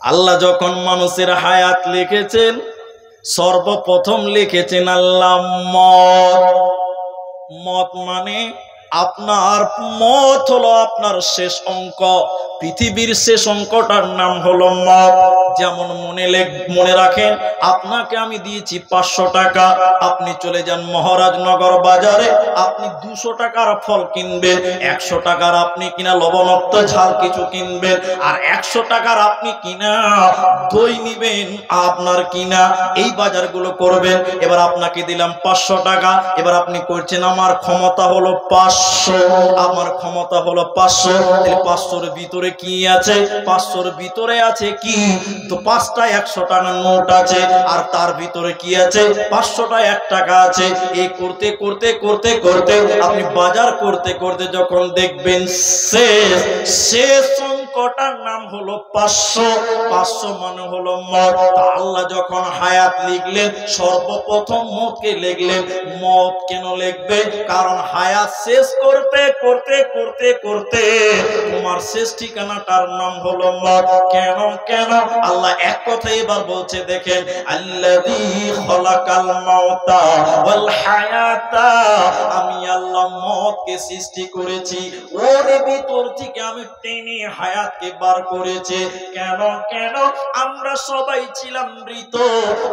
আল্লাহ যখন মানুষের হায়াত লিখেছেন সর্বপ্রথম লিখেছেন আল্লাহ মত। মত মানে আপনার মত হলো আপনার শেষ অঙ্ক। পৃথিবীর শেষ অঙ্কটার নাম হলো মত। যেমন মনে রাখেন, আপনাকে আমি দিয়েছি 500 টাকা, আপনি চলে যান মহারাজনগর বাজারে, আপনি 200 টাকার ফল কিনবেন, 100 টাকার আপনি কিনা লবণাক্ত ঝাল কিছু কিনবেন, আর 100 টাকার আপনি কিনা দই নিবেন, আপনার কিনা এই বাজারগুলো করবেন। এবার আপনাকে দিলাম 500 টাকা, এবার আপনি করছেন আমার ক্ষমতা হলো 500, আমার ক্ষমতা হলো 500। তাহলে 500-র ভিতরে কি আছে? 500-র ভিতরে আছে কি? তো 5টা 100 টাকার নোট আছে, আর তার ভিতরে কি আছে? 500টা 1 টাকা আছে। এই করতে করতে করতে করতে আপনি বাজার করতে করতে যখন দেখবেন শেষ অঙ্কটার নাম হলো 500। 500 মানে হলো মত। আল্লাহ যখন হায়াত লিখলেন সর্বপ্রথম মতকে লিখলেন। মত কেন লিখবে? কারণ হায়াত শেষ করতে করতে করতে করতে তোমার শেষ ঠিকানাটার নাম হলো মত। কেন কেন? আল্লাহ এক কথাই এবার বলছে, দেখেন, আল্লাযী খালাকাল মাউতা ওয়াল হায়াতা, আমি আল্লাহ মতকে সৃষ্টি করেছি, ওর ভিতর থেকে আমি টেনে হায়াতকে বার করেছি। কেন কেন? আমরা সবাই ছিলাম মৃত,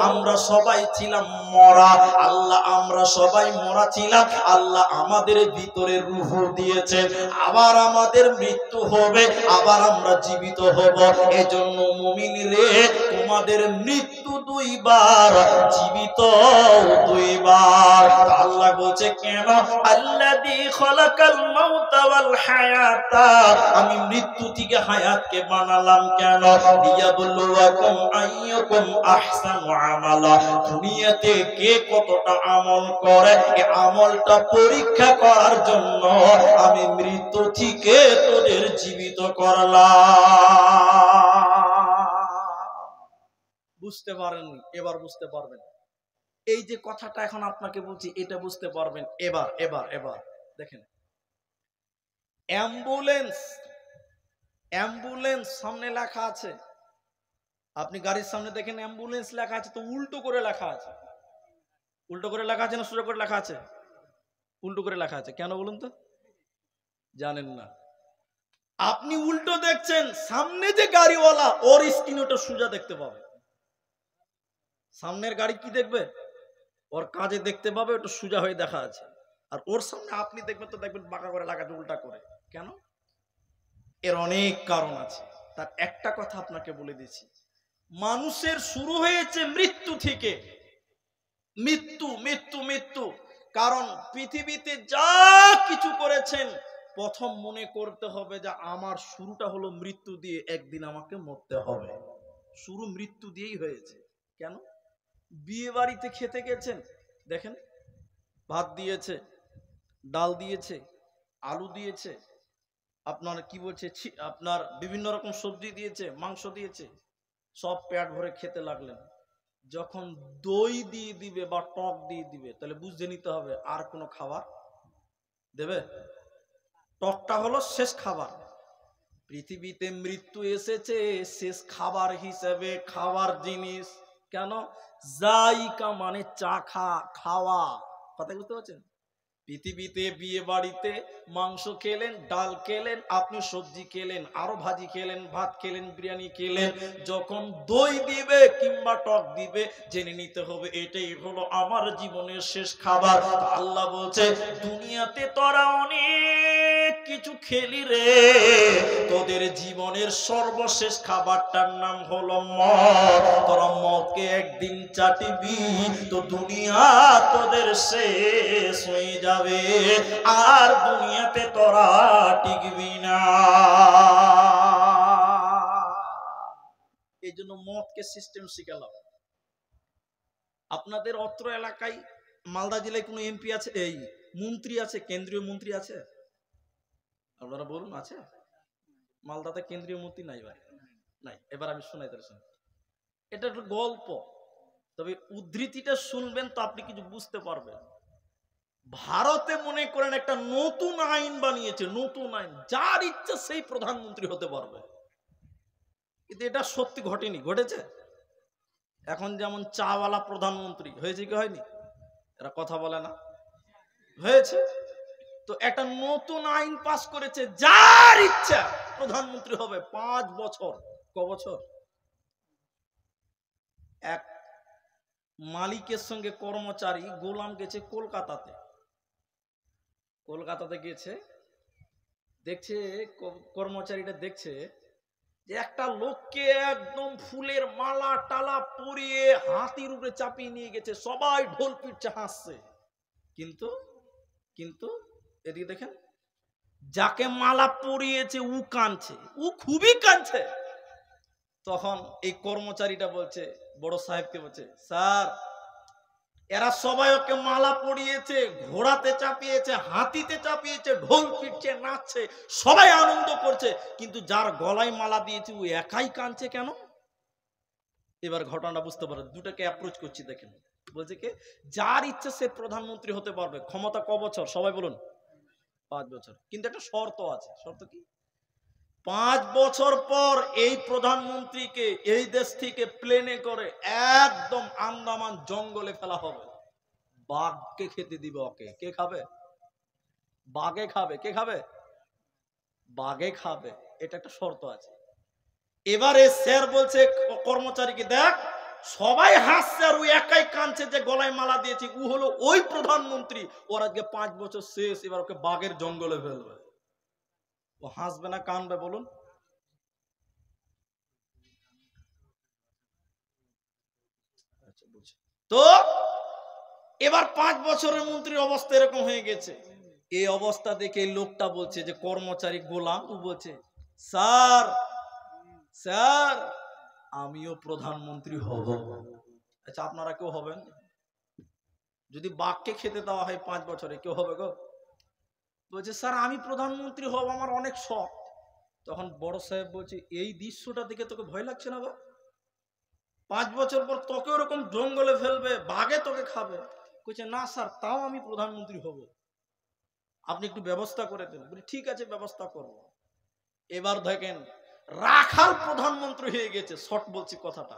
আমরা সবাই ছিলাম মরা। আল্লাহ আমরা সবাই মরা ছিলাম, আল্লাহ আমাদের ভিতরে রূহ দিয়েছেন। আবার আমাদের মৃত্যু হবে, আবার আমরা জীবিত হব। এজন্য মুমিন রে, তোমাদের মৃত্যু 2 বার, জীবিত 2 বার। আল্লাহ বলছে কেন? আল্লাযী খালাকাল মাউতা ওয়াল হায়াতা, আমি মৃত্যু থেকে হায়াতকে বানালাম কেন? লিয়াবলুয়াকুম আইয়ুকুম আহসানু আমালা, দুনিয়াতে কে কতটা আমল করে এই আমলটা পরীক্ষা করার জন্য আমি মৃত্যু থেকে তোদের জীবিত করলাম। বুঝতে পারেননি? এবার বুঝতে পারবেন। এই যে কথাটা এখন আপনাকে বলছি, এটা বুঝতে পারবেন এবার এবার এবার দেখেন, অ্যাম্বুলেন্স সামনে লেখা আছে, আপনি গাড়ির সামনে দেখেন অ্যাম্বুলেন্স লেখা আছে, তো উল্টো করে লেখা আছে। উল্টো করে লেখা আছে না সোজা করে লেখা আছে? উল্টো করে লেখা আছে। কেন বলুন তো? জানেন না। আপনি উল্টো দেখছেন, সামনে যে গাড়িওয়ালা ওর স্ক্রিন ওটা সোজা দেখতে পাবে। সামনের গাড়ি কি দেখবে? ওর কাজে দেখতে পাবে ওটা সোজা হয়ে দেখা আছে, আর ওর সামনে আপনি দেখবেন তো দেখবেন বাঁকা করে লেখা আছে উল্টা করে। কেন? এর অনেক কারণ আছে। তার একটা কথা আপনাকে বলে দিচ্ছি, মানুষের শুরু হয়েছে মৃত্যু থেকে। মৃত্যু মৃত্যু মৃত্যু। কারণ পৃথিবীতে যা কিছু করেছেন প্রথম মনে করতে হবে যে আমার শুরুটা হলো মৃত্যু দিয়ে, একদিন আমাকে মরতে হবে। শুরু মৃত্যু দিয়েই হয়েছে। কেন? বিয়ে বাড়িতে খেতে গেছেন, দেখেন ভাত দিয়েছে, ডাল দিয়েছে, আলু দিয়েছে, আপনার কি বলছে আপনার বিভিন্ন রকম সবজি দিয়েছে, মাংস দিয়েছে, সব পেট ভরে খেতে লাগলেন। যখন দই দিয়ে দিবে বা টক দিয়ে দিবে, তাহলে বুঝে নিতে হবে আর কোনো খাবার দেবে। টকটা হলো শেষ খাবার। পৃথিবীতে মৃত্যু এসেছে শেষ খাবার হিসেবে, খাবার জিনিস। কেন? জাইকা মানে চাখা, খাওয়া। কথা বুঝতে পারছেন? পৃথিবীতে বিয়ে বাড়িতে মাংস খেলেন, ডাল খেলেন, আপনি সবজি খেলেন, আরো ভাজি খেলেন, ভাত খেলেন, বিরিয়ানি খেলেন, যখন দই দিবে কিংবা টক দিবে জেনে নিতে হবে এটাই হলো আমার জীবনের শেষ খাবার। আল্লাহ বলছে দুনিয়াতে তোরা অনেক কিছু খেলি রে, তোদের জীবনের সর্বশেষ খাবারটার নাম হলো মদ। তোরা মদকে একদিন চাটিবি তো দুনিয়া তোদের শেষ হয়ে যাবে, আর দুনিয়াতে তোরা টিকবি না। এই জন্য মদকে সিস্টেম শিখালাম। আপনাদের অত্র এলাকায় মালদা জেলায় কোনো এমপি আছে, এই মন্ত্রী আছে, কেন্দ্রীয় মন্ত্রী আছে? আপনারা বলুন, আছে? মালদাতে কেন্দ্রীয় মন্ত্রী নাই ভাই, নাই। এবার আমি শোনাই তার শুনে, এটা একটা গল্প, তবে উদ্ধৃতিটা শুনবেন তো আপনি কিছু বুঝতে পারবেন। ভারতে মনে করেন একটা নতুন আইন বানিয়েছে, নতুন আইন, যার ইচ্ছা সেই প্রধানমন্ত্রী হতে পারবে। কিন্তু এটা সত্যি ঘটেনি, ঘটেছে। এখন যেমন চাওয়ালা প্রধানমন্ত্রী হয়েছে কি হয়নি? এরা কথা বলে না, হয়েছে। তো একটা নতুন আইন পাস করেছে, যার ইচ্ছা প্রধানমন্ত্রী হবে 5 বছর। ক বছর? এক মালিকের সঙ্গে কর্মচারী গোলাম গেছে কলকাতাতে, কলকাতাতে গেছে, দেখছে কর্মচারীটা দেখছে যে একটা লোককে একদম ফুলের মালা টালা পরিয়ে হাতির উপরে চাপিয়ে নিয়ে গেছে, সবাই ঢোল পিটছে, হাসছে। কিন্তু কিন্তু এদিকে দেখেন, যাকে মালা পরিয়েছে ও কাঁদছে, ও খুবই কাঁদছে। তখন এই কর্মচারীটা বলছে, বড় সাহেবকে বলছে, স্যার এরা সবাই ওকে মালা পরিয়েছে, ঘোড়াতে চাপিয়েছে, হাতিতে চাপিয়েছে, ঢোল পিটছে, নাচছে, সবাই আনন্দ করছে, কিন্তু যার গলায় মালা দিয়েছে ও একাই কাঁদছে কেন? এবার ঘটনাটা বুঝতে পারে, দুটাকে অ্যাপ্রোচ করছি দেখেন। বলছে কি, যার ইচ্ছা সে প্রধানমন্ত্রী হতে পারবে, ক্ষমতা ক বছর? সবাই বলুন 5 বছর। কিন্তু একটা শর্ত আছে। শর্ত কি? 5 বছর পর এই প্রধানমন্ত্রীকে এই দেশ থেকে প্লেনে করে একদম আন্দামান জঙ্গলে ফেলা হবে, বাঘকে খেতে দিবে ওকে। কে খাবে? বাঘে খাবে। কে খাবে? বাঘে খাবে। এটা একটা শর্ত আছে। এবারে স্যার বলছে কর্মচারীকে, দেখ সবাই হাসছে আর ও একাই কাঁদছে যে গলায় মালা দিয়েছে, ও হলো ওই প্রধানমন্ত্রী, ওর আজকে 5 বছর শেষ, এবার ওকে বাঘের জঙ্গলে ফেলবে। ও হাসবে না কাঁদবে বলুন? তো এবার 5 বছরের মন্ত্রীর অবস্থা এরকম হয়ে গেছে। এই অবস্থা দেখে লোকটা বলছে, যে কর্মচারী গোলাম, ও বলছে, স্যার স্যার আমিও প্রধানমন্ত্রী হব। আচ্ছা আপনারা কেউ হবেন? যদি বাঘকে খেতে দেওয়া হয় 5 বছরে, কেউ হবে গো? বলছে, স্যার আমি প্রধানমন্ত্রী হব, আমার অনেক শখ। তখন বড় সাহেব বলছে, এই দৃশ্যটা দেখে তোকে ভয় লাগছে না? 5 বছর পর তোকে ওরকম জঙ্গলে ফেলবে, বাঘে তোকে খাবে। বলছে, না স্যার তাও আমি প্রধানমন্ত্রী হব, আপনি একটু ব্যবস্থা করে দেন। বলি, ঠিক আছে ব্যবস্থা করব। এবার দেখেন, রাখাল প্রধানমন্ত্রী হয়ে গেছে। শর্ট বলছি কথাটা,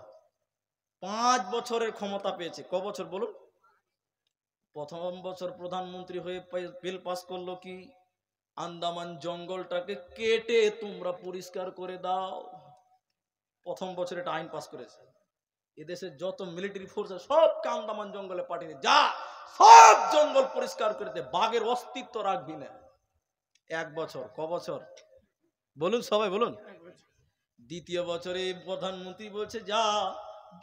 5 বছরের ক্ষমতা পেয়েছে। ক বছর বলুন? প্রথম বছর প্রধানমন্ত্রী হয়ে বিল পাস করলো কি, আন্দামান জঙ্গলটাকে কেটে তোমরা পরিষ্কার করে দাও। প্রথম বছর এটা আইন পাস করেছে। এদেশের যত মিলিটারি ফোর্স আছে সবকে আন্দামান জঙ্গলে পাঠিয়ে যা, সব জঙ্গল পরিষ্কার করে দে, বাঘের অস্তিত্ব রাখবি না। 1 বছর। ক বছর বলুন সবাই বলুন? দ্বিতীয় বছরে প্রধানমন্ত্রী বলছে, যা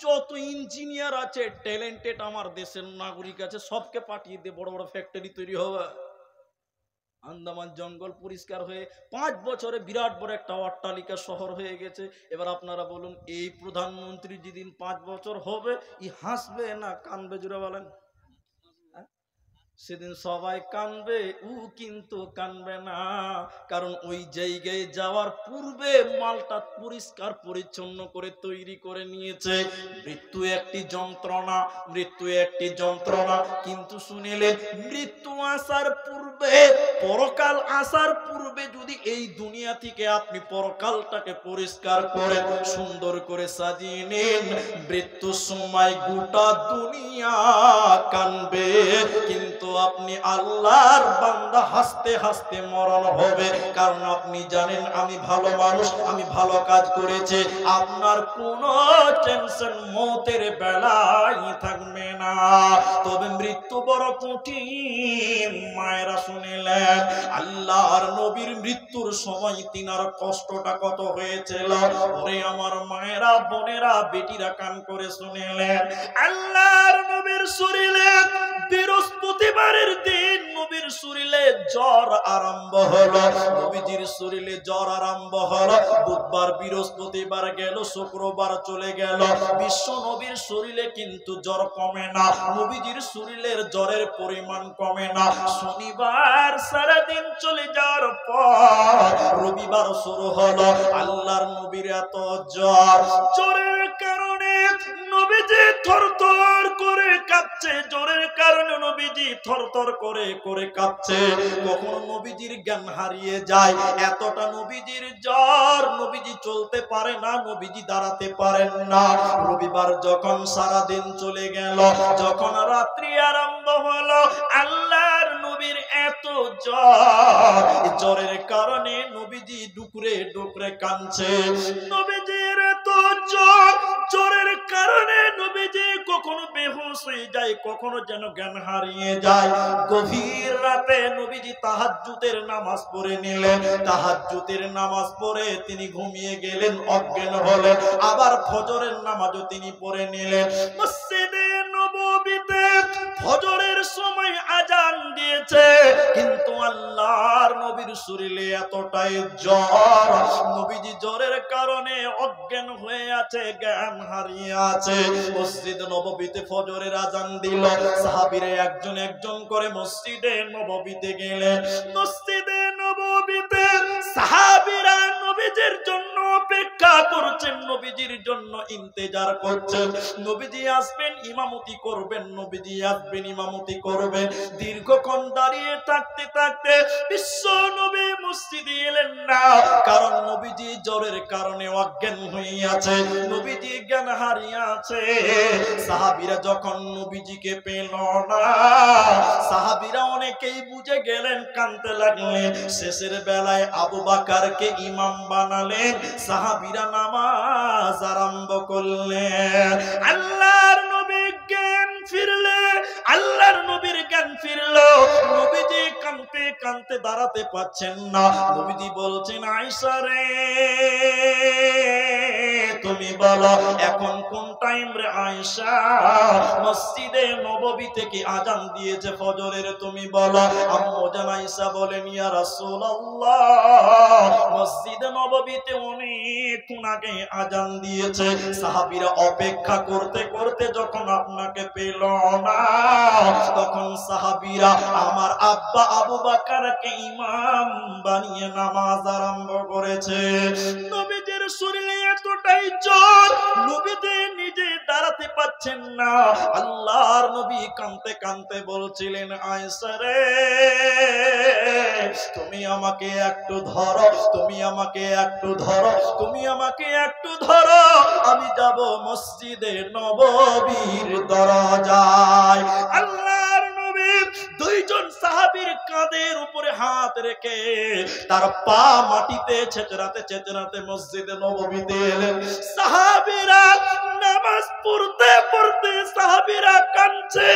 যত ইঞ্জিনিয়ার আছে ট্যালেন্টেড আমার দেশের নাগরিক আছে সবকে পাঠিয়ে দে, বড় বড় ফ্যাক্টরি তৈরি হবে। আন্দামান জঙ্গল পরিষ্কার হয়ে 5 বছরে বিরাট বড় একটা অট্টালিকা শহর হয়ে গেছে। এবার আপনারা বলুন, এই প্রধানমন্ত্রী যেদিন 5 বছর হবে, ই হাসবে না কানবে? জুড়ে বলেন। সেদিন সবাই কানবে, ও কিন্তু কানবে না, কারণ ওই জায়গায় যাওয়ার পূর্বে মালটা পরিষ্কার পরিচ্ছন্ন করে তৈরি করে নিয়েছে। মৃত্যু একটি যন্ত্রণা, মৃত্যু একটি যন্ত্রণা, কিন্তু শুনিলেন মৃত্যু আসার পূর্বে, পরকাল আসার পূর্বে যদি এই দুনিয়া থেকে আপনি পরকালটাকে পরিষ্কার করে সুন্দর করে সাজিয়ে নেন, মৃত্যুর সময় গোটা দুনিয়া কানবে, কিন্তু আপনি আল্লাহর বান্দা, হাসতে হাসতে মরণ হবে। কারণ আপনি জানেন আমি ভালো মানুষ, আমি ভালো কাজ করেছি, আপনার কোনো টেনশন মতের বেলায় থাকবে না। তবে মৃত্যু বড় কঠিন। মায়েরা শুনিলেন আল্লাহর নবীর মৃত্যুর সময় তিনার কষ্টটা কত হয়েছিল। ওরে আমার মায়েরা, বোনেরা, বেটিরা কান করে শুনিলেন, আল্লাহর নবীর শরীরে বৃহস্পতিবারের দিন নবীর শরীরে জ্বর আরম্ভ হলো, নবীজির শরীরে জ্বর আরম্ভ হলো। বুধবার, বৃহস্পতিবার গেল, শুক্রবার চলে গেল, বিশ্ব নবীর শরীরে কিন্তু জ্বর কমে না, নবীজির শরীরের জ্বরের পরিমাণ কমে না। শনিবার সারাদিন চলে যাওয়ার পর রবিবার শুরু হলো, আল্লাহর নবীর এত জ্বর, জ্বরের কারণে নবীজি থরথর করে কাঁপছে, জ্বরের কারণে নবীজি থরথর করে করে কাঁপছে। কখনো নবীজির জ্ঞান হারিয়ে যায়, এতটা নবীজির জ্বর, নবীজি চলতে পারে না, নবীজি দাঁড়াতে পারেন না। রবিবার যখন সারা দিন চলে গেল, যখন রাত্রি আরম্ভ হলো, আল্লাহর নবীর এত জ্বর, জ্বরের কারণে নবীজি ডুকরে ডুকরে কাঁদছে। নবীজির এত জ্বর, জ্বরের কারণে নবীজি কখনো বেহুশ হয়ে যায়, কখনো যেন জ্ঞান হারিয়ে যায়। গভীর রাতে নবীজি তাহাজ্জুদের নামাজ পড়ে নিলেন, তাহাজ্জুদের নামাজ পড়ে তিনি ঘুমিয়ে গেলেন, অজ্ঞান হলেন। আবার ফজরের নামাজও তিনি পড়ে নিলেন। মসজিদে নববীতে ফজরের সময় আজান দিয়েছে, কিন্তু আল্লাহর নবীর শরীরে এতটাই জ্বর, নবীজি জ্বরের কারণে অজ্ঞান হয়ে আছে, জ্ঞান হারিয়ে আছে। মসজিদ নববীতে ফজরের আজান দিল, সাহাবীরা একজন একজন করে মসজিদে নববীতে গেলেন। মসজিদে নববীতে সাহাবীরা নবীজির জন্য অপেক্ষা করছেন, নবীজির জন্য ইন্তেজার করছেন। নবীজি আসবেন, ইমামতি করবেন, নবীজি আসবেন, ইমামতি করবেন। দীর্ঘক্ষণ দাঁড়িয়ে থাকতে থাকতে বিশ্ব নবী মসজিদে এলেন না, কারণ নবীজি জ্বরের কারণে অজ্ঞান হয়ে আছে, নবীজি জ্ঞান হারিয়ে আছে। সাহাবীরা যখন নবীজিকে পেল না, সাহাবীরা অনেকেই বুঝে গেলেন, কাঁদতে লাগলেন। শেষের বেলায় আবু বকরকে ইমাম বানালেন, সাহাবীরা নামাজ আরম্ভ করলেন। আল্লাহর নবী জ্ঞান ফিরলে, আল্লাহর নবীর জ্ঞান ফিরলো, নবীজি কাঁদতে কাঁদতে দাঁড়াতে পারছেন না। নবীজি বলছেন, আয়েশা রে, তুমি বলো এখন কোন টাইম রে আয়েশা? মসজিদে নববী থেকে আজান দিয়েছে ফজরের, তুমি বলো। আম্মু জান আয়েশা বলেন, ইয়া রাসূলুল্লাহ, মসজিদে নববীতে অনেকক্ষণ আগে আজান দিয়েছে। সাহাবীরা অপেক্ষা করতে করতে যখন আপনাকে পেল না, তখন সাহাবীরা আমার আব্বা আবু বকরকে ইমাম বানিয়ে নামাজ আরম্ভ করেছে। নবীজির শরীরে এতটাই জ্বর, নবীজি নিজে দাঁড়াতে পারছেন না। আল্লাহর নবী কাঁদতে কাঁদতে বলছিলেন, আয়েশা রে, তুমি আমাকে একটু ধরো, তুমি আমাকে একটু ধরো, তুমি আমাকে একটু ধরো, আমি যাব মসজিদে নববীর দরজায়। আল্লাহর নবী দুইজন সাহাবীর কাঁধের উপরে হাত রেখে তার পা মাটিতে ছেঁচড়াতে ছেঁচড়াতে মসজিদে নববীতে এলেন। সাহাবীরা নামাজ পড়তে পড়তে সাহাবীরা কাঁদছে,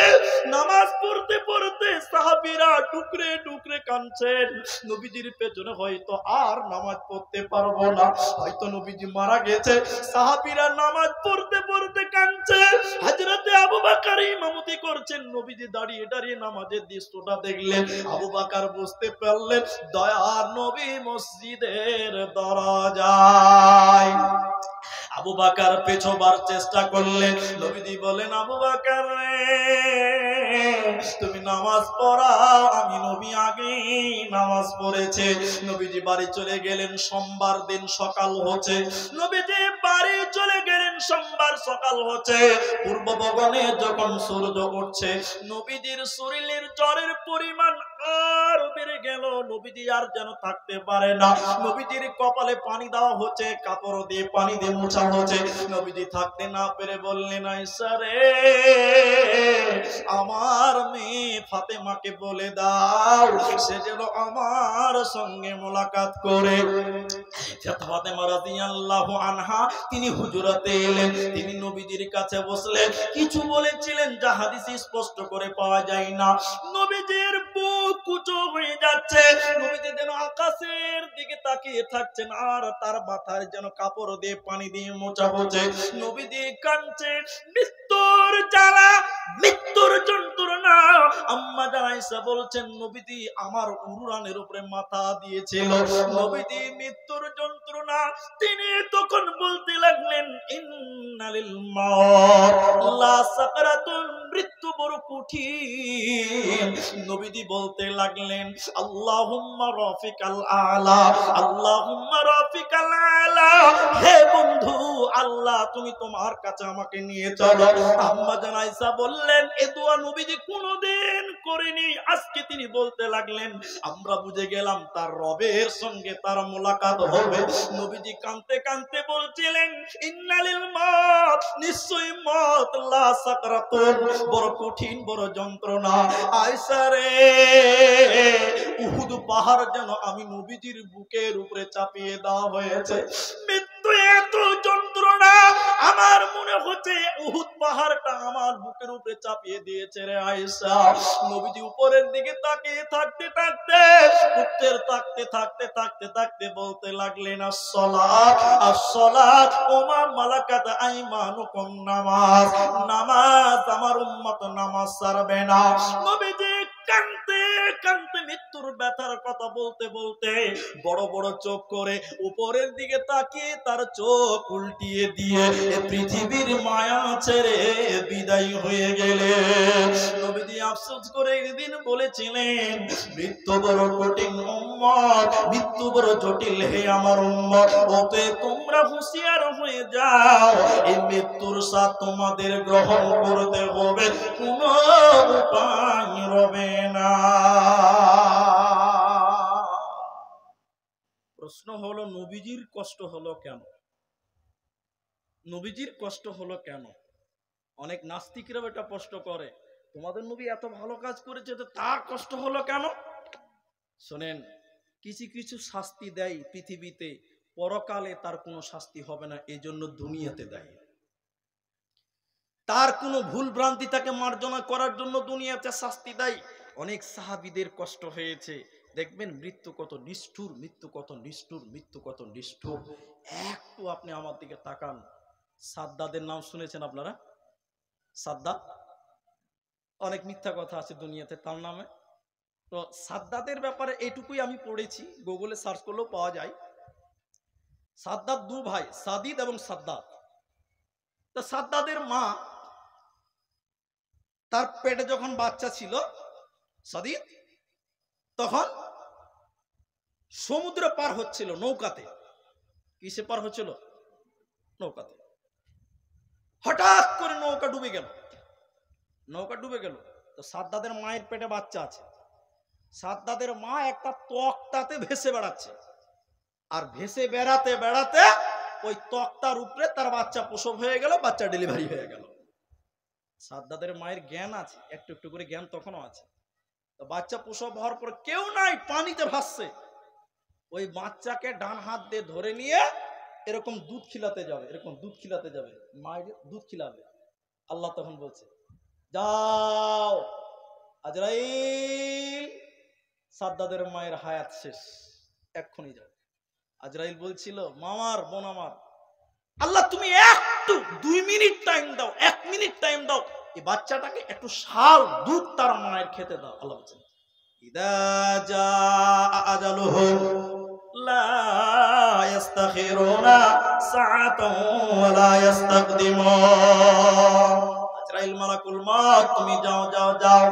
নামাজ পড়তে পড়তে সাহাবীরা টুকরে টুকরে কাঁদছেন। নবীজির পেছনে হয়তো আর নামাজ পড়তে পারবো না, হয়তো নবীজি মারা গেছে। সাহাবীরা নামাজ পড়তে পড়তে কাঁদছে। হযরতে আবু বকর ইমামতি করছেন, নবীজি দাঁড়িয়ে দাঁড়িয়ে নামাজের দৃশ্যটা দেখলেন। আবু বকর বুঝতে পারলেন, দয়ার নবী মসজিদের দরজায়। আবু বকর পেছবার চেষ্টা করলেন। নবীজি বলেন, আবু বকর তুমি নামাজ পড়াও, আমি নবী আগে নামাজ পড়েছে। নবীজি বাড়ি চলে গেলেন। সোমবার দিন সকাল হচ্ছে, নবীজি বাড়ি চলে গেলেন। সোমবার সকাল হচ্ছে, পূর্ব গগনে যখন সূর্য উঠছে, নবীজির শরীরের জ্বরের পরিমাণ আর বেড়ে গেল। নবীজি আর যেন থাকতে পারে না। নবীজির কপালে পানি দেওয়া হচ্ছে, কাপড় দিয়ে পানি দিয়ে মোছা হচ্ছে। নবীজি থাকতে না পেরে বললেন, আয়েশা রে, আমার মেয়ে ফাতেমাকে বলে দাও, সে যেন আমার সঙ্গে মোলাকাত করে। ফাতেমা রাদিয়াল্লাহু আনহা তিনি হুজরাতে এলেন, তিনি নবীজির কাছে বসলেন। কিছু বলেছিলেন যা হাদিসে স্পষ্ট করে পাওয়া যায় না। নবীজির বুক কুচো হয়ে যাচ্ছে, নবীজি যেন আকাশের দিকে তাকিয়ে থাকছেন, আর তার মাথায় যেন কাপড় দিয়ে পানি দিয়ে মোছা হচ্ছে। নবীজি কাঁদছেন, মৃত্যুর জ্বালা, মৃত্যুর যন্ত্রণা। আম্মা জান আয়েশা বলছেন, নবীজি আমার উরুরানের উপরে মাথা দিয়েছিল। নবীজি মৃত্যুর যন্ত্রণা, তিনি তখন বলতে লাগলেন, ইন্নালিল মাউত লা সাকরাতুন, মৃত্যু বড় কঠিন। নবীজি বলতে লাগলেন আল্লাহুম্মা রাফিকাল আলা, আল্লাহুম্মা রাফিকাল আলা, হে বন্ধু আল্লাহ তুমি তোমার কাছে আমাকে নিয়ে চলো। আম্মা জান আয়েশা বললেন এ দোয়া নবীজি কোনোদিন করেনি, আজকে তিনি বলতে লাগলেন। আমরা বুঝে গেলাম তার রবের সঙ্গে তার মোলাকাত হবে। নবীজি কাঁদতে কাঁদতে বলছিলেন ইন্নালিল মত, নিশ্চয়ই মত লা সাকরাতুন, বড় কঠিন বড় যন্ত্রণা। আয়েশা রে, উহুদ পাহাড় যেন আমি নবীজির বুকের উপরে চাপিয়ে দেওয়া হয়েছে। মৃত্যু এত যন্ত্রণা, আমার মনে হচ্ছে উহুদ পাহাড়টা আমার বুকের উপরে চাপিয়ে দিয়েছে রে আয়েশা। নবীজি উপরের দিকে তাকিয়ে থাকতে থাকতে, উত্তর তাকতে থাকতে থাকতে থাকতে বলতে লাগলেন আসসালাত আসসালাত ওমা মালাকাত আইমানুকুম, নামাজ নামাজ, আমার উম্মত নামাজ ছাড়বে না। নবীজি কাঁদতে কাঁদতে মৃত্যুর ব্যথার কথা বলতে বলতে বড় বড় চোখ করে উপরের দিকে তাকিয়ে তার চোখ উল্টিয়ে দিয়ে পৃথিবীর মায়া ছেড়ে বিদায় হয়ে গেলেন। নবীজি আফসোস করে একদিন বলেছিলেন মৃত্যু বড় কঠিন উম্মত, মৃত্যু বড় জটিল হে আমার উম্মত, ওতে তোমরা হুঁশিয়ার হয়ে যাও, এই মৃত্যুর সাথ তোমাদের গ্রহণ করতে হবে, কোনো উপায় রবে না। প্রশ্ন হলো নবীজির কষ্ট হলো কেন? নবীজির কষ্ট হলো কেন? অনেক নাস্তিকরা এটা প্রশ্ন করে, তোমাদের নবী এত ভালো কাজ করেছে তো তার কষ্ট হলো কেন? শোনেন, কিছু কিছু শাস্তি দেয় পৃথিবীতে, পরকালে তার কোনো শাস্তি হবে না, এই জন্য দুনিয়াতে দেয়। তার কোনো ভুল ভ্রান্তি তাকে মার্জনা করার জন্য দুনিয়াতে শাস্তি দেয়। অনেক সাহাবীদের কষ্ট হয়েছে, দেখবেন মৃত্যু কত নিষ্ঠুর, মৃত্যু কত নিষ্ঠুর, মৃত্যু কত নিষ্ঠুর। একটু আপনি আমার দিকে তাকান, সাদ্দাদের নাম শুনেছেন আপনারা? সাদ্দাদ, অনেক মিথ্যা কথা আছে দুনিয়াতে তার নামে। তো সাদ্দাদের ব্যাপারে এইটুকুই আমি পড়েছি, গুগলে সার্চ করলেও পাওয়া যায়। সাদ্দাদ দু ভাই, সাদিদ এবং সাদ্দাদ। তো সাদ্দাদের মা, তার পেটে যখন বাচ্চা ছিল সাদিদ, তখন সমুদ্র পার হচ্ছিল নৌকাতে। কিসে পার হচ্ছিল? নৌকাতে। হঠাৎ করে নৌকা ডুবে গেল। নৌকা ডুবে গেল, তো সাদ্দাদের মায়ের পেটে বাচ্চা আছে। সাদ্দাদের মা একটা তক্তাতে ভেসে বেড়াচ্ছে, আর ভেসে বেড়াতে বেড়াতে ওই তক্তার উপরে তার বাচ্চা প্রসব হয়ে গেল, বাচ্চা ডেলিভারি হয়ে গেল। সাদ্দাদের মায়ের জ্ঞান আছে, একটু একটু করে জ্ঞান তখনও আছে। তো বাচ্চা প্রসব হওয়ার পর কেউ নাই, পানিতে ভাসছে। ওই বাচ্চাকে ডান হাত দিয়ে ধরে নিয়ে এরকম দুধ খিলাতে যাবে, এরকম দুধ খিলাতে যাবে, মায়ের দুধ খিলাবে। আল্লাহ তখন বলছে যাও আজরাইল, সাদ্দাদের মায়ের হায়াত শেষ, এক্ষুনি যাও। আজরাইল বলছিল মামার বোন আমার, আল্লাহ তুমি একটু 2 মিনিট টাইম দাও, 1 মিনিট টাইম দাও, এই বাচ্চাটাকে একটু শাল দুধ তার মায়ের খেতে দাও। আল্লাহ বলছেন ইদা জাআ আজালুহুম লা ইস্তাখিরুনা সাআতান ওয়া লা ইস্তাকদিমুন। আজরাইল মালাকুল মউত, তুমি যাও যাও যাও,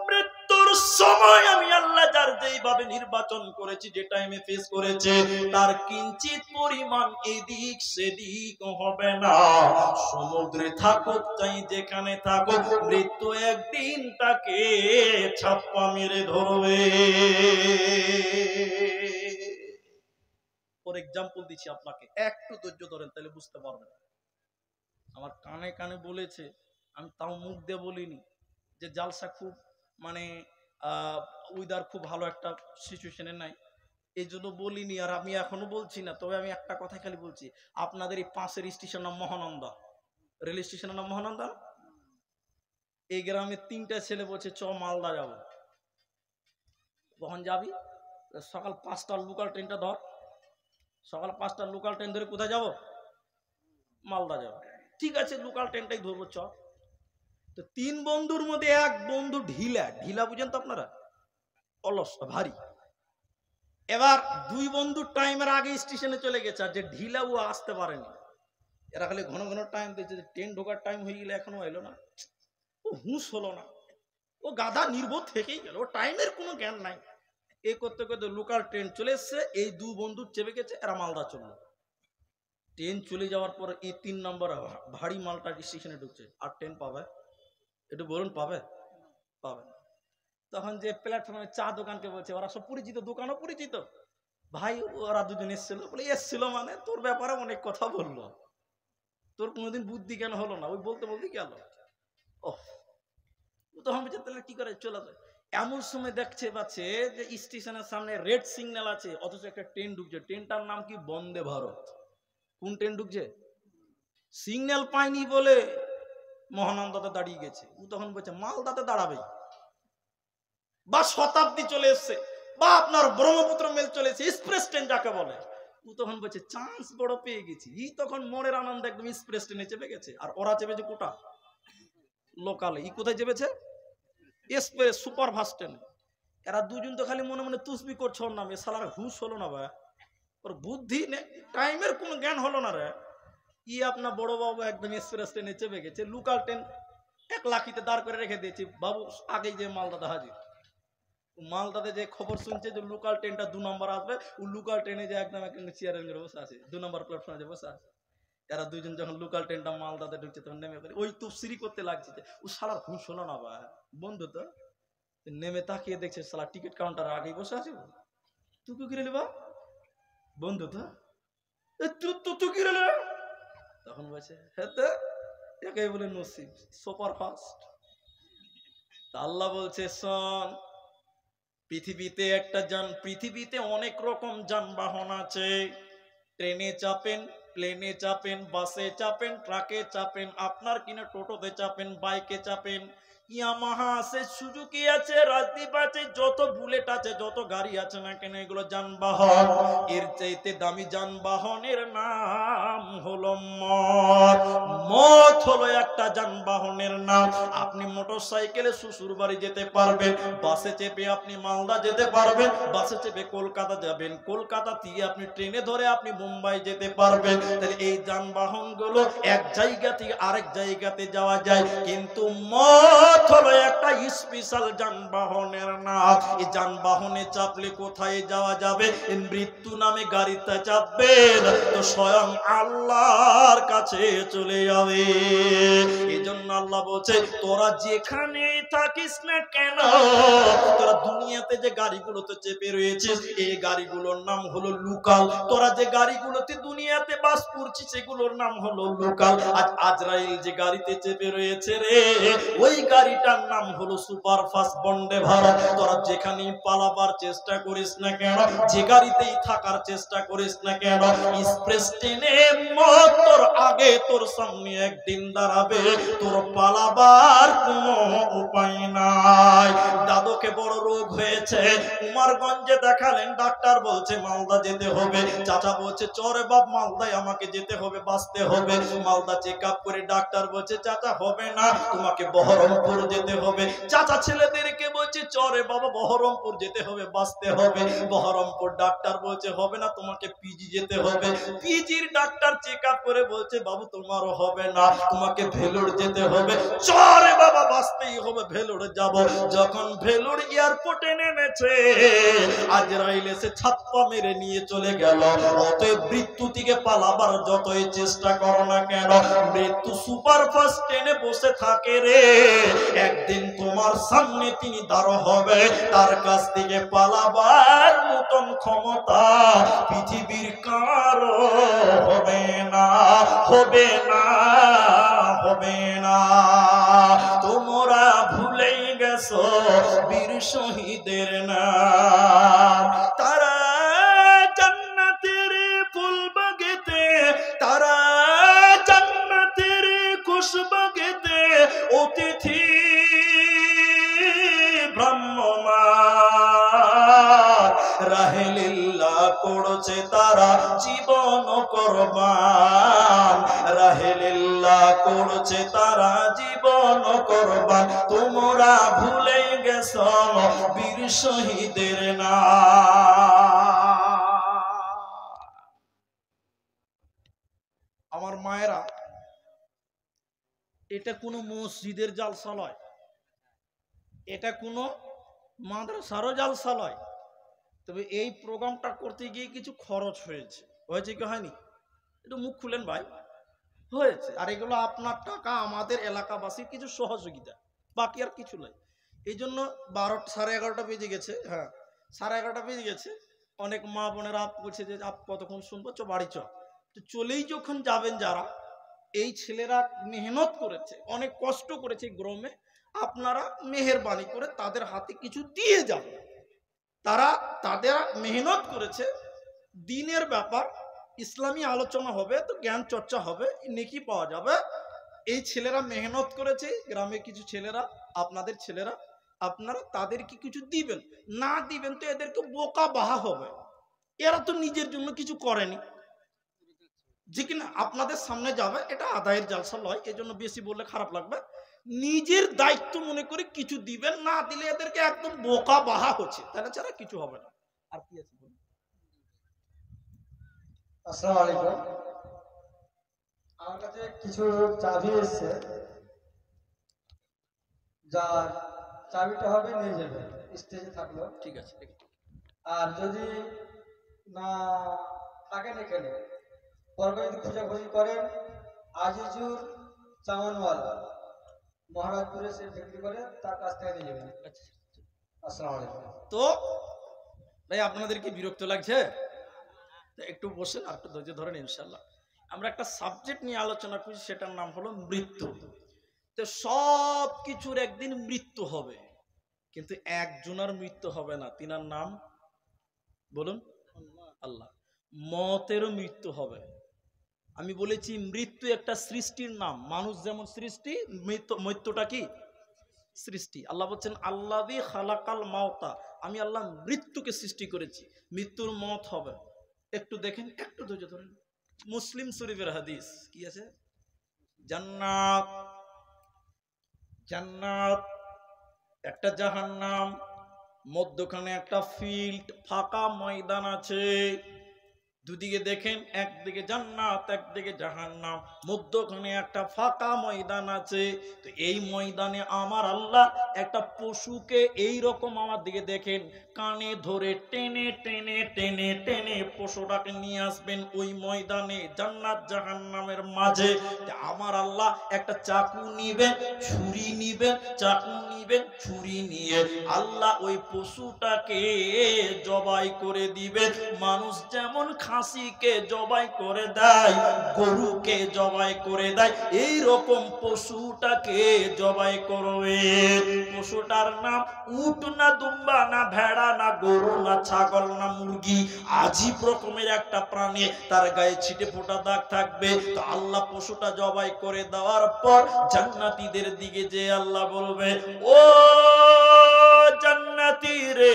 মৃত্যুর সময় আমি আল্লাহ যার যেইভাবে নির্বাচন করেছি, যে টাইমে ফেস করেছে, তার কিঞ্চিত পরিমাণ এদিক সেদিক হবে না। সমুদ্রে থাকুক চাই যেখানে থাকুক, মৃত্যু একদিন তাকে ছাপ্পা মেরে ধরবে। ফর এক্সাম্পল দিচ্ছি আপনাকে, একটু ধৈর্য ধরেন তাহলে বুঝতে পারবেন। আমার কানে কানে বলেছে, আমি তাও মুখ দিয়ে বলিনি, যে জালসা খুব মানে উইদার খুব ভালো একটা সিচুয়েশনে নাই, এই জন্য বলিনি, আর আমি এখনো বলছি না। তবে আমি একটা কথা খালি বলছি, আপনাদের এই পাশের স্টেশন নাম মহানন্দা, রেল স্টেশনের নাম মহানন্দা। এই গ্রামে 3টা ছেলে বলছে চ মালদা যাবো। কখন যাবি? সকাল 5টার লোকাল ট্রেনটা ধর। সকাল 5টার লোকাল ট্রেন ধরে কোথায় যাব? মালদা যাব। ঠিক আছে, লোকাল ট্রেনটাই ধরবো চ। তো 3 বন্ধুর মধ্যে এক বন্ধু ঢিলা, ঢিলা বুঝেন তো আপনারা, অলস ভারী। এবার 2 বন্ধু টাইমের আগে স্টেশনে চলে গেছে, আর যে ঢিলা ও আসতে পারেনি। এরা খালি ঘন ঘন টাইম দিচ্ছে, যে ট্রেন ঢোকার টাইম হয়ে গেলে এখনো এলো না। হুঁশ হলো না, ও গাধা নির্বোধ থেকেই গেল, ও টাইমের কোনো জ্ঞান নাই। এই করতে করতে লোকাল ট্রেন চলে এসছে, এই দু বন্ধু চেপে গেছে, এরা মালদা চললো। ট্রেন চলে যাওয়ার পর এই 3 নম্বর ভারী মালটা স্টেশনে ঢুকছে, আর ট্রেন পাবে? একটু বলুন, পাবে? পাবে না। তখন যে প্ল্যাটফর্মে চা দোকানকে বলছে, ওরা সব পরিচিত, দোকানও পরিচিত, ভাই ওরা দুজন এসছিল, বলে এসছিল মানে তোর ব্যাপারে অনেক কথা বললো, তোর কোনোদিন বুদ্ধি জ্ঞান হলো না, ওই বলতে বলতে গেল। ও তখন বলছে তাহলে কি করে চলে যায়। এমন সময় দেখছে পাচ্ছে যে স্টেশনের সামনে রেড সিগন্যাল আছে, অথচ একটা ট্রেন ঢুকছে, ট্রেনটার নাম কি বন্দে ভারত। কোন ট্রেন ঢুকছে? সিগন্যাল পায়নি বলে মহানন্দাতে দাঁড়িয়ে গেছে। ও তখন বলছে মালদাতে দাঁড়াবে, বা শতাব্দী চলে এসছে, বা আপনার ব্রহ্মপুত্র মেল চলে এসছে, এক্সপ্রেস ট্রেন যাকে বলে। ও তখন বলছে চান্স বড় পেয়ে গেছি। ই তখন মনের আনন্দ একদম এক্সপ্রেস ট্রেনে চেপে গেছে, আর ওরা চেপেছে কোটা লোকালে। ই কোথায় চেপেছে? এক্সপ্রেস সুপার ফাস্ট ট্রেনে। এরা দুজন তো খালি মনে মনে তুসবি করছে ওর নামে, শালার হুঁশ হলো না ভাই, ওর বুদ্ধি নেই, টাইমের কোনো জ্ঞান হলো না রে। ই আপনার বড় বাবু একদম এক্সপ্রেস ট্রেনে চেপে গেছে, লোকাল ট্রেন এক লাখিতে দাঁড় করে রেখে দিয়েছি, বাবু আগেই যে মালদাতে হাজির। মালদাতে যে খবর শুনছে যে লোকাল ট্রেনটা 2 নম্বর আসবে, ও লোকাল ট্রেনে যে একদম চেয়ারে বসে আছে, 2 নম্বর প্ল্যাটফর্মে বসে আছে। এরা দুজন যখন লোকাল ট্রেনটা মালদাতে ঢুকছে, তখন নেমে পড়ে ওই তুফসিরি করতে লাগছে যে ও শালার হুঁশ হলো না ভাই। বন্ধু তো নেমে তাকিয়ে দেখছে শালা টিকিট কাউন্টার আগেই বসে আছে। তুই কি কিনে নেবা বন্ধু? তো তুই কি রে? তখন বলছে হ্যাঁ, একে বলে নসিব সুপার ফাস্ট। আল্লাহ বলছে শোন, পৃথিবীতে অনেক রকম যানবাহন আছে। ট্রেনে চাপেন, প্লেনে চাপেন, বাসে চাপেন, ট্রাকে চাপেন, আপনার কিনা টোটোতে চাপেন, বাইকে চাপেন, ইয়ামাহা আছে, সুজুকি আছে, রাজদীপ আছে, যত বুলেট আছে, যত গাড়ি আছে না কেন, এগুলো যানবাহন। এর চাইতে দামি যানবাহনের নাম হলো মদ। মদ হলো একটা যানবাহনের নাম। আপনি মোটরসাইকেলে শ্বশুর বাড়ি যেতে পারবেন, বাসে চেপে আপনি মালদা যেতে পারবেন, বাসে চেপে কলকাতা যাবেন, কলকাতা থেকে আপনি ট্রেনে ধরে আপনি মুম্বাই যেতে পারবেন। তাহলে এই যানবাহন গুলো এক জায়গা থেকে আরেক জায়গাতে যাওয়া যায়, কিন্তু মদ হলো একটা স্পেশাল যানবাহনের নাম। এই যানবাহনে চাপলে কোথায় যাওয়া যাবে? মৃত্যু নামে গাড়িতে চাপবেন তো স্বয়ং আল্লাহর কাছে চলে যাবে। এই জন্য আল্লাহ বলছে তোরা যেখানে থাকিস না কেন, তোরা দুনিয়াতে যে গাড়িগুলোতে চেপে রয়েছিস, এই গাড়িগুলোর নাম হলো লোকাল। তোরা যে গাড়িগুলোতে দুনিয়াতে বাস করছিস, সেগুলোর নাম হলো লোকাল। আজ আজরাইল যে গাড়িতে চেপে রয়েছে রে, ওই গাড়িটার নাম হলো সুপার ফাস্ট বন্দে ভারত। তোরা যেখানেই পালাবার চেষ্টা করিস না কেন, যে গাড়িতেই থাকার চেষ্টা করিস না কেন, এক্সপ্রেস ট্রেনে মত তোর আগে তোর সামনে একদিন দাঁড়াবে, তোর পালাবার কোনো উপায় নাই। দাদুকে বড় রোগ হয়েছে, কুমারগঞ্জে দেখালেন, ডাক্তার বলছে মালদা যেতে হবে। চাচা বলছে চরে বাপ মালদায় আমাকে যেতে হবে, বাঁচতে হবে। মালদা চেক আপ করে ডাক্তার বলছে চাচা হবে না, তোমাকে বহরমপুর যেতে হবে। চাচা ছেলেদেরকে বলছে চরে বাবা বহরমপুর যেতে হবে, বাঁচতে হবে। বহরমপুর ডাক্তার বলছে হবে না, তোমাকে পিজি যেতে হবে। পিজির ডাক্তার চেক আপ করে বলছে বাবু তোমারও হবে না, তোমাকে ভেলোর যেতে হবে। চরে বাবা বাঁচতেই হবে, ভেলোর যাব। যখন ভেলোর এয়ারপোর্টে নেমেছে, আজরাইল এসে ছাপ্পা মেরে নিয়ে চলে গেল। অতএব মৃত্যু থেকে পালাবার যতই চেষ্টা করো না কেন, মৃত্যু সুপার ফাস্ট ট্রেনে বসে থাকে রে, একদিন তোমার সামনে তিনি দাঁড় হবে। তার কাছ থেকে পালাবার মতন ক্ষমতা পৃথিবীর কারো হবে না, হবে না, হবে না। তোমরা ভুলেই গেছো বীর শহীদের নাম। তারা জান্নাতের ফুল বাগেতে, তারা জান্নাতের খুশবাগেতে অতিথি ব্রাহ্মণ রাহেলিল্লাহ করছে তারা জীবন কোরবান, রাহেলিল্লাহ করছে তারা জীবন কোরবান। তোমরা ভুলে গেছো বীর শহীদের নাম। আমার মায়েরা, এটা কোনো মসজিদের জালসা নয়, এটা কোনো মাদ্রাসারও জালসা নয়। তবে এই প্রোগ্রামটা করতে গিয়ে কিছু খরচ হয়েছে কি হয়নি? একটু মুখ খুলেন ভাই। হয়েছে। আর এগুলো আপনার টাকা, আমাদের এলাকাবাসীর কিছু সহযোগিতা, বাকি আর কিছু নয়। এই জন্য 11:30 বেজে গেছে। হ্যাঁ, 11:30 বেজে গেছে। অনেক মা বোনেরা বলছে যে আপ কতক্ষণ শুনবো, চ বাড়ি চ। তো চলেই যখন যাবেন, যারা এই ছেলেরা মেহনত করেছে, অনেক কষ্ট করেছে গ্রামে, আপনারা মেহেরবানি করে তাদের হাতে কিছু দিয়ে যাবেন। তাদের মেহনত করেছে, দিনের ব্যাপার, ইসলামী আলোচনা হবে, তো জ্ঞান চর্চা হবে, নেকি পাওয়া যাবে। এই ছেলেরা মেহনত করেছে, গ্রামে কিছু ছেলেরা, আপনাদের ছেলেরা, আপনারা তাদেরকে কিছু দিবেন। না দিবেন তো এদেরকে বোকা বাহা হবে। এরা তো নিজের জন্য কিছু করেনি, যে কিনা আপনাদের সামনে যাবে, এটা আদায়ের জালসা লয়, এজন্য বেশি বললে খারাপ লাগবে। নিজের দায়িত্ব মনে করে কিছু দিবেন, না দিলে এদেরকে একদম বোকা বাহা হচ্ছে, তাহলে ছাড়া কিছু হবে না। আর কি আছে বলুন? আসসালামু আলাইকুম। আমার কাছে কিছু চাবি এসছে, যার চাবিটা হবে নিয়ে যাবে, স্টেজে থাকলো। ঠিক আছে। আর যদি না থাকেন এখানে, পরে যদি খোঁজাখুঁজি করেন, আজিজুর চামানওয়ালা মহারাজপুরে সে বিক্রি করে, তার কাছ থেকে নিয়ে যাবেন। আসসালামু আলাইকুম। তো ভাই, আপনাদের কি বিরক্ত লাগছে? একটু বসেন, আর একটু ধৈর্য ধরেন, ইনশাল্লাহ। আমরা একটা সাবজেক্ট নিয়ে আলোচনা করি, সেটার নাম হলো মৃত্যু। তো সব কিছুর একদিন মৃত্যু হবে, কিন্তু একজনের মৃত্যু হবে না। তিনার নাম বলুন, আল্লাহ। মতেরও মৃত্যু হবে। আমি বলেছি মৃত্যু একটা সৃষ্টির নাম। মানুষ যেমন সৃষ্টি, মৃত্যুটা কি সৃষ্টি। আল্লাহ বলছেন আল্লাযী খালাকাল মাউতা, আমি আল্লাহ মৃত্যুকে সৃষ্টি করেছি, মৃত্যুর মত হবে। একটু দেখেন, একটু ধৈর্য ধরেন। মুসলিম শরীফের হাদিস কি আছে? জান্নাত, জান্নাত একটা, জাহান্নাম, মধ্যখানে একটা ফিল্ড, ফাঁকা ময়দান আছে। দুদিকে দেখেন, একদিকে জান্নাত, একদিকে জাহান্নাম, মধ্যখানে একটা ফাঁকা ময়দান আছে। তো এই ময়দানে আমার আল্লাহ একটা পশুকে এই রকম আমার দিকে দেখেন, কানে ধরে টেনে টেনে টেনে টেনে পশুটাকে নিয়ে আসবেন ওই ময়দানে, জান্নাত জাহান্নামের মাঝে। আমার আল্লাহ একটা চাকু নিবেন, ছুরি নিবেন, চাকু নিবেন, ছুরি নিয়ে আল্লাহ ওই পশুটাকে জবাই করে দিবেন। মানুষ যেমন খাসিকে জবাই করে দেয়, গরুকে জবাই করে দেয়, এই রকম পশুটাকে জবাই করবে। পশুটার নাম উট না দুম্বা না ভেড়া না গরু না ছাগল না মুরগি, আজীব রকমের একটা প্রাণী, তার গায়ে ছিটে ফোটা দাগ থাকবে। তো আল্লাহ পশুটা জবাই করে দেওয়ার পর জান্নাতীদের দিকে যে আল্লাহ বলবে, ও জান্নাতী রে,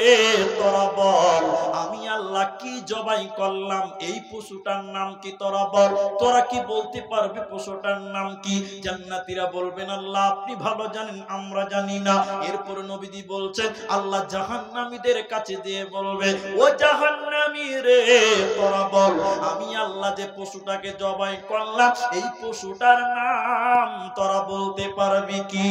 তোরা বল আমি আল্লাহ কি জবাই করলাম, এই পশুটার নাম কি তোরা বল। তোরা কি বলতে পারবে পশুটার নাম কি? জান্নাতীরা বলবেন আল্লাহ আপনি ভালো জানেন, আমরা জানি না। এরপর নবীজি বলছেন আল্লাহ জাহান্নামীদের কাছে দিয়ে বলবে, ও জাহান্নামী রে, তোরা বল আমি আল্লাহ যে পশুটাকে জবাই করলাম, এই পশুটার নাম তোরা বলতে পারবি কি?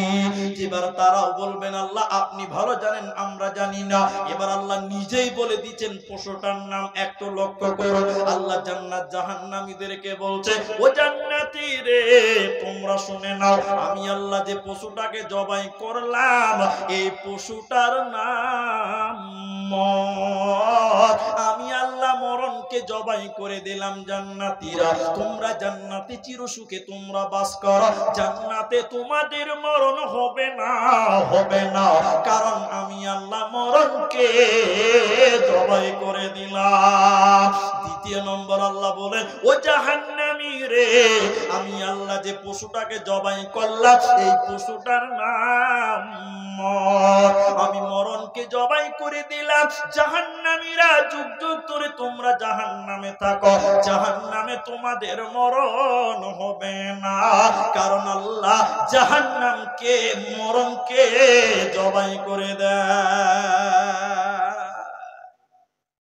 এবার তারাও বলবেন আল্লাহ আপনি ভালো জানেন, আমরা জানি না। এবার আল্লাহ নিজেই বলে দিচ্ছেন পশুটার নাম। একটু লক্ষ্য করো, আল্লাহ জান্নাত জাহান্নামীদেরকে বলছে, ও জান্নাতী রে, তোমরা শুনে নাও, আমি আল্লাহ যে পশুটাকে জবাই করলাম, এই পশুটার নাম মত। আমি আল্লাহ মরণকে জবাই করে দিলাম। জান্নাতীরা, তোমরা জান্নাতে চিরসুখে তোমরা বাস করো, জান্নাতে তোমাদের মরণ হবে না, হবে না, কারণ আমি আল্লাহ মরণকে জবাই করে দিলাম। দ্বিতীয় নম্বর আল্লাহ বলেন, ও জাহান্নামী রে, আমি আল্লাহ যে পশুটাকে জবাই করলাম, এই পশুটার নাম মত। আমি মরণকে জবাই করে দিলাম। জাহান্নামীরা, যুগ যুগ ধরে তোমরা জাহান্নামে থাকো, জাহান্নামে তোমাদের মরণ হবে না, কারণ আল্লাহ জাহান্নামকে, মরণকে জবাই করে দেয়।